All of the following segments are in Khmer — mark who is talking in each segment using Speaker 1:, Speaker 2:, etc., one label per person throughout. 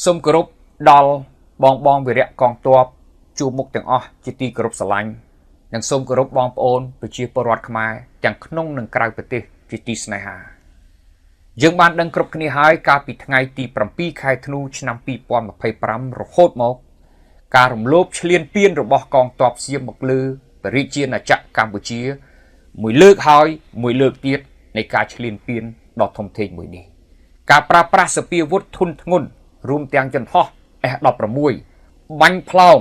Speaker 1: សូមគោរពដល់បងវីរៈកងទ័ពជួរមុខទាំងអស់ជាទីគោរពស្រឡាញ់និងសូមគោរពបងប្អូនប្រជាពលរដ្ឋខ្មែរទាំងក្នុងនិងក្រៅប្រទេសជាទីស្នេហាយើងបានដឹងគ្រប់គ្នាហើយកាលពីថ្ងៃទី7ខែធ្នូឆ្នាំ2025រហូតមកការរំលោភឈ្លានពានរបស់កងទ័ពសៀមមកលើប្រជាជាតិអាចារ្យកម្ពុជាមួយលើកហើយមួយលើកទៀតនៃការឈ្លានពានដ៏ធំធេងមួយនេះការប្រើប្រាស់សពាវុធធុនធ្ងន់រួមទាំងយន្តហោះ F16 បាញ់ផ្លោង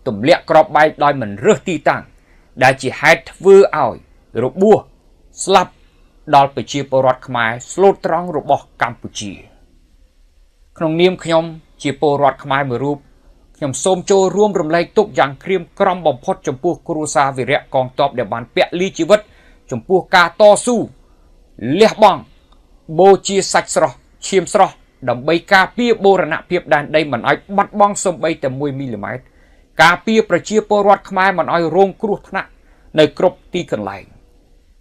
Speaker 1: ទម្លាក់គ្រាប់បែកដោយមិនរើសទីតាំងដែលជាហេតុធ្វើឲ្យរបួសស្លាប់ដល់ប្រជាពលរដ្ឋខ្មែរស្លូតត្រង់របស់កម្ពុជាក្នុងនាមខ្ញុំជាពលរដ្ឋខ្មែរមួយរូបខ្ញុំសូមចូលរួមរំលែកទុក្ខយ៉ាងក្រៀមក្រំបំផុតចំពោះគ្រួសារវីរៈកងទ័ពដែលបានពលីជីវិតចំពោះការតស៊ូលះបង់បូជាសាច់ស្រស់ឈាមស្រស់ដើម្បីការពារបូរណភាពដែនដីមិនឲ្យបាត់បង់សូម្បីតែ1មីលីម៉ែត្រការពារប្រជាពលរដ្ឋខ្មែរមិនឲ្យរងគ្រោះថ្នាក់នៅគ្រប់ទីកន្លែង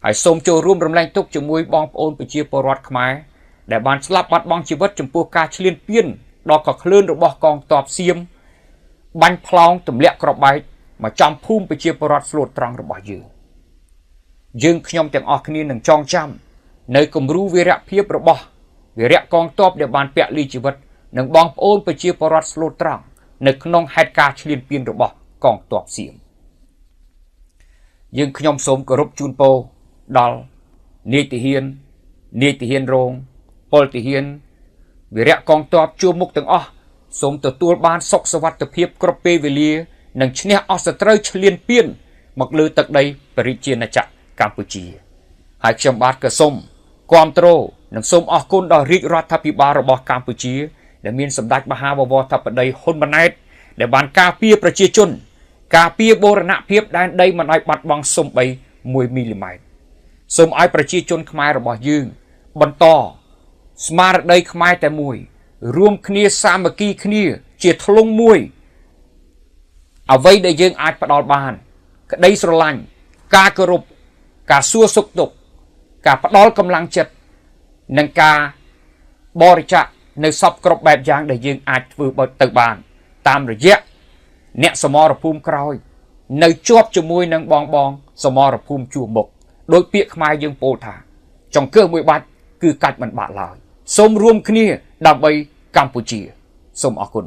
Speaker 1: ហើយសូមចូលរួមរំលែកទុក្ខជាមួយបងប្អូនប្រជាពលរដ្ឋខ្មែរដែលបានស្លាប់បាត់បង់ជីវិតចំពោះការឈ្លានពានដ៏កក្លឿនរបស់កងទ័ពសៀមបាញ់ផ្លោងទម្លាក់គ្រាប់បែកមកចំភូមិប្រជាពលរដ្ឋស្លូតត្រង់របស់យើងខ្ញុំទាំងអស់គ្នានឹងចងចាំនៅគំរូវីរភាពរបស់វីរៈកងទ័ពដែលបានពលីជីវិតនិងបងប្អូនប្រជាពលរដ្ឋស្លូតត្រង់នៅក្នុងហេតុការណ៍ឈ្លានពានរបស់កងទ័ពសៀមខ្ញុំសូមគោរពជូនពរដល់នាយទាហានរងពលទាហានវីរៈកងទ័ពជួរមុខទាំងអស់សូមទទួលបានសុខសวัสดิភាពគ្រប់ពេលវេលានិងឈ្នះអស់សត្រូវឈ្លានពានមកលើទឹកដីប្រជាជាតិអាចារ្យកម្ពុជាហើយខ្ញុំបាទក៏សូមគាំទ្រនិងសូមអរគុណដល់រាជរដ្ឋាភិបាលរបស់កម្ពុជាដែលមានសម្ដេចមហាបវរធិបតីហ៊ុនម៉ាណែតដែលបានការពារប្រជាជនការពារបូរណភាពដែនដីមិនឲ្យបាត់បង់សូម្បី1មីលីម៉ែត្រសូមឲ្យប្រជាជនខ្មែររបស់យើងបន្តស្មារតីខ្មែរតែមួយរួមគ្នាសាមគ្គីគ្នាជាធ្លុងមួយអ្វីដែលយើងអាចផ្ដល់បានក្តីស្រឡាញ់ការគោរពការសួរសុខទុក្ខការផ្ដល់កម្លាំងចិត្តនិងការបរិច្ចាគនៅសពគ្រប់បែបយ៉ាងដែលយើងអាចធ្វើទៅបានតាមរយៈអ្នកសមរភូមិក្រោយនៅជាប់ជាមួយនឹងបងសមរភូមិជួរមុខដោយពាក្យខ្មែរយើងពោលថាចង្កឹះមួយបាច់គឺកាច់មិនបាក់ឡើយសូមរួមគ្នាដើម្បីកម្ពុជាសូមអរគុណ